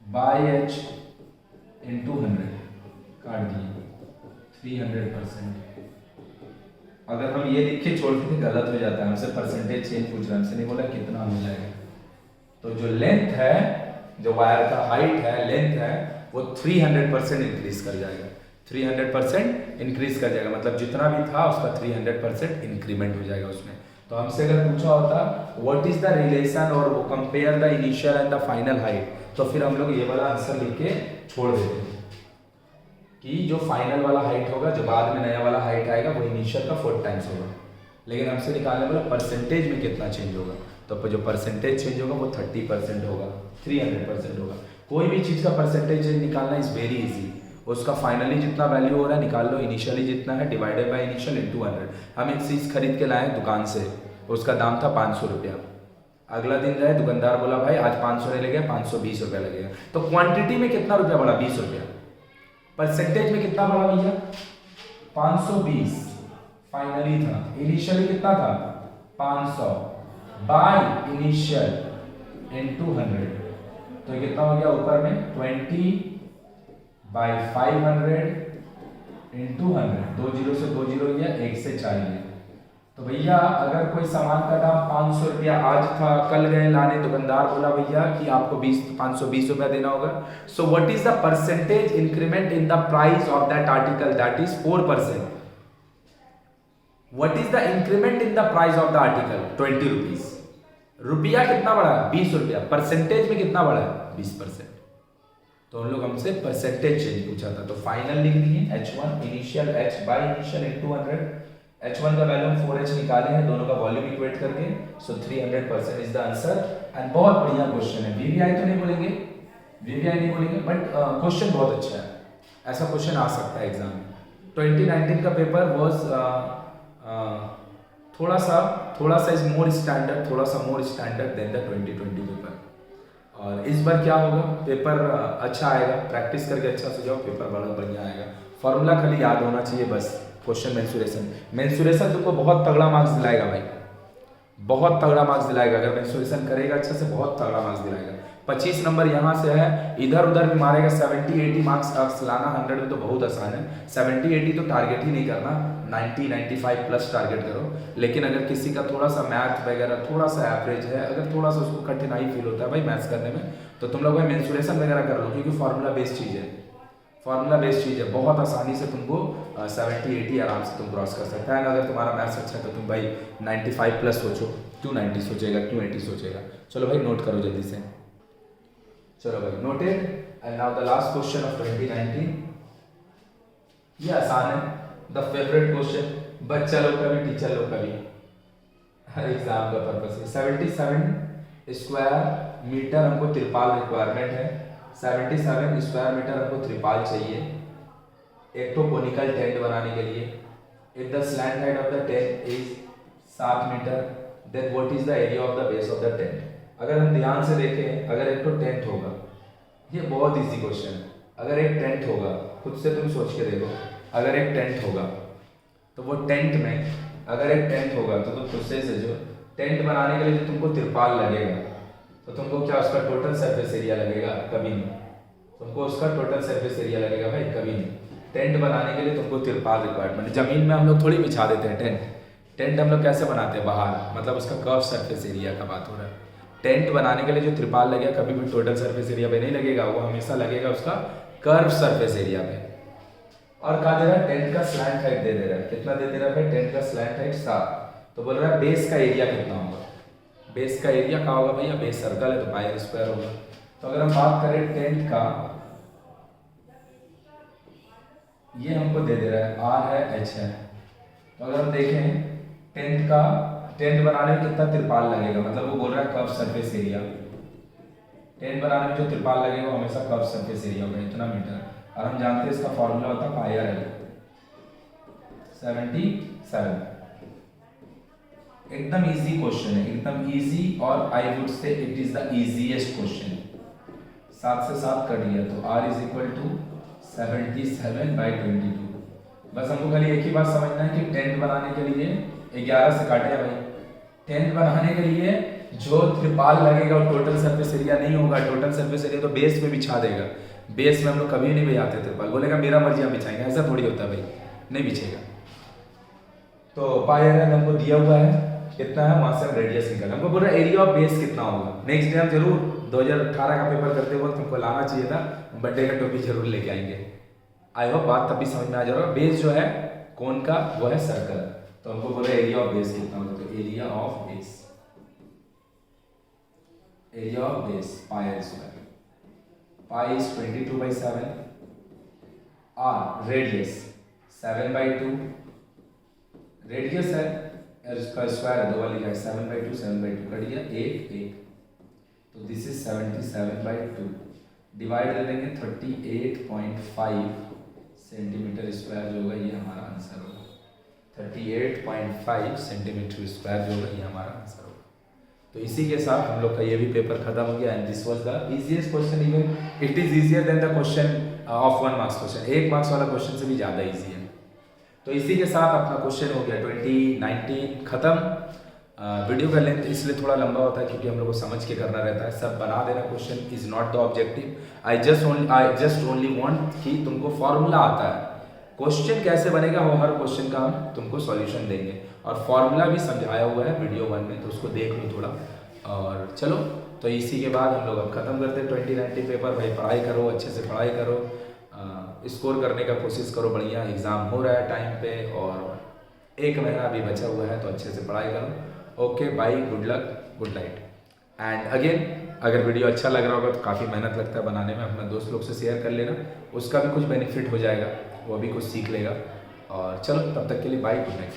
A: by h into 100, काट दिए 300%। अगर हम ये लिख के छोड़ते थे गलत हो जाता है, हमसे परसेंटेज चेंज पूछ रहा है, हमसे नहीं बोला कितना हो जाएगा। तो जो लेंथ है, जो वायर का हाइट है, लेंथ है, वो 300% इंक्रीज कर जाएगा। 300% इंक्रीज कर जाएगा, मतलब जितना भी था उसका 300% इंक्रीमेंट हो जाएगा उसमें। तो हमसे अगर पूछा होता व्हाट इज द रिलेशन और वो compare the initial and the final height, तो फिर हम लोग ये वाला आंसर लिख के छोड़ देते कि जो फाइनल वाला हाइट होगा, जो बाद में नया वाला हाइट आएगा, वो इनिशियल का 4 टाइम्स होगा। लेकिन हमसे निकालने वाला परसेंटेज में कितना चेंज होगा, तो जो परसेंटेज चेंज होगा वो 30% होगा, 300% होगा। कोई भी चीज़ का परसेंटेज निकालना इज वेरी इजी। उसका फाइनली जितना वैल्यू हो रहा है निकाल लो, इनिशियली जितना है डिवाइडेड बाय इनिशियल इनटू 100। हम एक चीज़ खरीद के लाए दुकान से, उसका दाम था 500 रुपया। अगला दिन गए, दुकानदार बोला भाई आज 500 नहीं लगेगा, 520 रुपया लगेगा। तो क्वांटिटी में कितना रुपया बढ़ा? 20 रुपया। परसेंटेज में कितना बढ़ा भैया? 520 फाइनली था, इनिशियली कितना था? 500 बाय इनिशियल इनटू 100, तो कितना हो गया ऊपर में? 20 बाय 500 इनटू 100। 2 जीरो से 2 जीरो गया, 1 से 4 गया। तो भैया अगर कोई सामान का दाम 500 रुपया आज था, कल गए लाने, दुकानदार बोला भैया कि आपको 520 रुपया देना होगा। So what is the percentage increment in the price of that article? That is 4%। What is the increment in the price of the article? 20 rupees. रुपया कितना बढ़ा? 20 रुपया। परसेंटेज में कितना बढ़ा? 20%। तो उन लोग हमसे परसेंटेज चेंज पूछा था, तो फाइनल लिख दिए h1 initial h by initial into 100। h1 का वैल्यू 4h निकाले हैं, दोनों का वॉल्यूम इक्वेट करके, सो 300% इज द आंसर। एंड बहुत बढ़िया क्वेश्चन है। वीवीआई तो नहीं बोलेंगे, वीवीआई नहीं बोलेंगे, बट क्वेश्चन बहुत अच्छा है। ऐसा क्वेश्चन आ सकता है एग्जाम में। 2019 का पेपर वॉज थोड़ा सा इज मोर स्टैंडर्ड, थोड़ा सा मोर स्टैंडर्ड देन द 2020 पेपर। और इस बार क्या होगा, पेपर अच्छा आएगा, प्रैक्टिस करके अच्छा से जाओ, पेपर बड़ा बढ़िया आएगा। फॉर्मूला खाली याद होना चाहिए बस। क्वेश्चन मेंसुरेशन तुमको बहुत तगड़ा मार्क्स दिलाएगा भाई, बहुत तगड़ा मार्क्स दिलाएगा। अगर मेंसुरेशन करेगा अच्छे से, बहुत तगड़ा मार्क्स दिलाएगा। 25 नंबर यहाँ से है, इधर उधर भी मारेगा। 70-80 मार्क्स लाना 100 में तो बहुत आसान है। 70-80 तो टारगेट ही नहीं करना, 90-95 प्लस टारगेट करो। लेकिन अगर किसी का थोड़ा सा मैथ वगैरह थोड़ा सा एवरेज है, अगर थोड़ा सा उसको कठिनाई फील होता है भाई मैथ्स करने में, तो तुम लोग भाई मेंसुरेशन वगैरह कर लो, क्योंकि फार्मूला बेस्ड चीज़ है। फार्मूला बेस्ड चीज़ है, बहुत आसानी से तुमको 70-80 आराम से तुम क्रॉस कर सकते हैं। अगर तुम्हारा मैथ्स अच्छा है तो तुम भाई 95 प्लस सोचो, क्यों 90 सोचेगा, क्यों 80 सोचेगा। चलो भाई नोट करो जल्दी से। चलो भाई noted. And now the last question of 2019। ये आसान है, द फेवरेट क्वेश्चन, बच्चा लोग का भी टीचर लोग का भी, हर एग्जाम का पर्पस है। 77 स्क्वायर मीटर हमको तिरपाल रिक्वायरमेंट है, 77 स्क्वायर मीटर हमको तिरपाल चाहिए एक तो कोनिकल टेंट बनाने के लिए। If the slant height of the tent is 7 metre then what is the area of the base of the tent. अगर हम ध्यान से देखें, अगर एक तो टेंट होगा, ये बहुत इजी क्वेश्चन है। अगर एक टेंट होगा, खुद से तुम सोच के देखो, अगर एक टेंट होगा तो वो टेंट में, अगर एक टेंट होगा तो तुम खुद से जो टेंट बनाने के लिए जो तुमको तिरपाल लगेगा तो तुमको क्या उसका टोटल सरफेस एरिया लगेगा? कभी नहीं। तुमको उसका टोटल सरफेस एरिया लगेगा भाई, कभी नहीं। टेंट बनाने के लिए तुमको तिरपाल रिक्वायरमेंट। जमीन में हम लोग थोड़ी बिछा देते हैं टेंट। टेंट हम लोग कैसे बनाते हैं? बाहर, मतलब उसका कर्व सरफेस एरिया का बात हो रहा है। टेंट बनाने के लिए जो तिरपाल लगेगा कभी भी टोटल सरफेस एरिया पे नहीं लगेगा, वो हमेशा लगेगा उसका कर्व सरफेस एरिया पे। और कहा दे रहा है टेंट का स्लैंट हाइट दे रहा है, कितना दे रहा है? टेंट का स्लैंट हाइट 7। तो बोल रहा है बेस का एरिया कितना होगा? बेस का एरिया क्या होगा भैया? बेस सर्कल है तो पाई स्क्वायर होगा। तो अगर हम बात करें टेंट का, ये हमको दे रहा है R है H है। तो अगर हम देखें टेंट का, टेंट बनाने में कितना तिरपाल लगेगा, मतलब वो बोल रहा है कर्व सरफेस एरिया। टेंट बनाने में जो तिरपाल लगेगा वो हमेशा कर्व सरफेस एरिया होगा, इतना मीटर। और हम जानते हैं इसका फॉर्मूला होता है पाई R 77। एकदम इजी क्वेश्चन है, एकदम इजी, और I would say it is the easiest question. 7 से 7 कर दिया तो R इज इक्वल टू 77/22। बस हमको खाली एक ही बात समझना है कि टेंट बनाने के लिए 11 से काटे भाई। टेंट बनाने के लिए जो त्रिपाल लगेगा वो टोटल सरफेस एरिया नहीं होगा। टोटल सरफेस एरिया तो बेस में बिछा देगा। बेस में हम लोग कभी नहीं बिछाते त्रिपाल, बोलेगा मेरा मर्जी हम बिछाएंगे, ऐसा थोड़ी होता है भाई, नहीं बिछेगा। तो पाई आर हमको दिया हुआ है कितना है, वहां से हम रेडियस निकाल। हमको बोल रहा है एरिया ऑफ बेस कितना होगा। नेक्स्ट डे हम जरूर 2018 का पेपर करते वक्त तुमको लाना चाहिए था, बर्थडे का टॉपिक जरूर लेके आएंगे। आई होप बात तब भी समझ में आ जाएगा। बेस जो है कौन का, वो है सर्कल। तो हमको बोल रहा है एरिया ऑफ बेस कितना होगा, तो area of base, area of base pi are square, pi is 22/7, r radius 7/2, radius है इसका स्क्वायर है, दो वाली है 7/2, 7/2 कट गया 1, तो दिस इज 77/2 डिवाइड कर देंगे 38.5 सेंटीमीटर स्क्वायर जो होगा, ये हमारा आंसर होगा। 38.5 सेंटीमीटर स्क्वायर जो होगा, ये हमारा आंसर होगा। तो इसी के साथ हम लोग का ये भी पेपर खत्म हो गया। And this was the easiest question, even it is easier than the question of 1 marks question. 1 marks वाला क्वेश्चन से भी ज़्यादा ईजी है। तो इसी के साथ अपना क्वेश्चन हो गया 2019 खत्म। वीडियो का लेंथ इसलिए थोड़ा लंबा होता है क्योंकि हम लोग को समझ के करना रहता है। सब बना देना question is not the objective. I just only want कि तुमको फॉर्मूला आता है, क्वेश्चन कैसे बनेगा वो हर क्वेश्चन का हम तुमको सॉल्यूशन देंगे, और फॉर्मूला भी समझाया हुआ है वीडियो 1 में, तो उसको देख लो थोड़ा। और चलो, तो इसी के बाद हम लोग अब खत्म करते हैं 2019 पेपर। भाई पढ़ाई करो, अच्छे से पढ़ाई करो, स्कोर करने का कोशिश करो, बढ़िया एग्ज़ाम हो रहा है टाइम पे, और 1 महीना अभी बचा हुआ है, तो अच्छे से पढ़ाई करो। Okay bye, good luck, good night. And again, अगर वीडियो अच्छा लग रहा होगा तो काफ़ी मेहनत लगता है बनाने में, अपने दोस्त लोग से शेयर कर लेना, उसका भी कुछ बेनिफिट हो जाएगा, वो भी कुछ सीख लेगा। और चलो, तब तक के लिए बाय, गुड नाइट।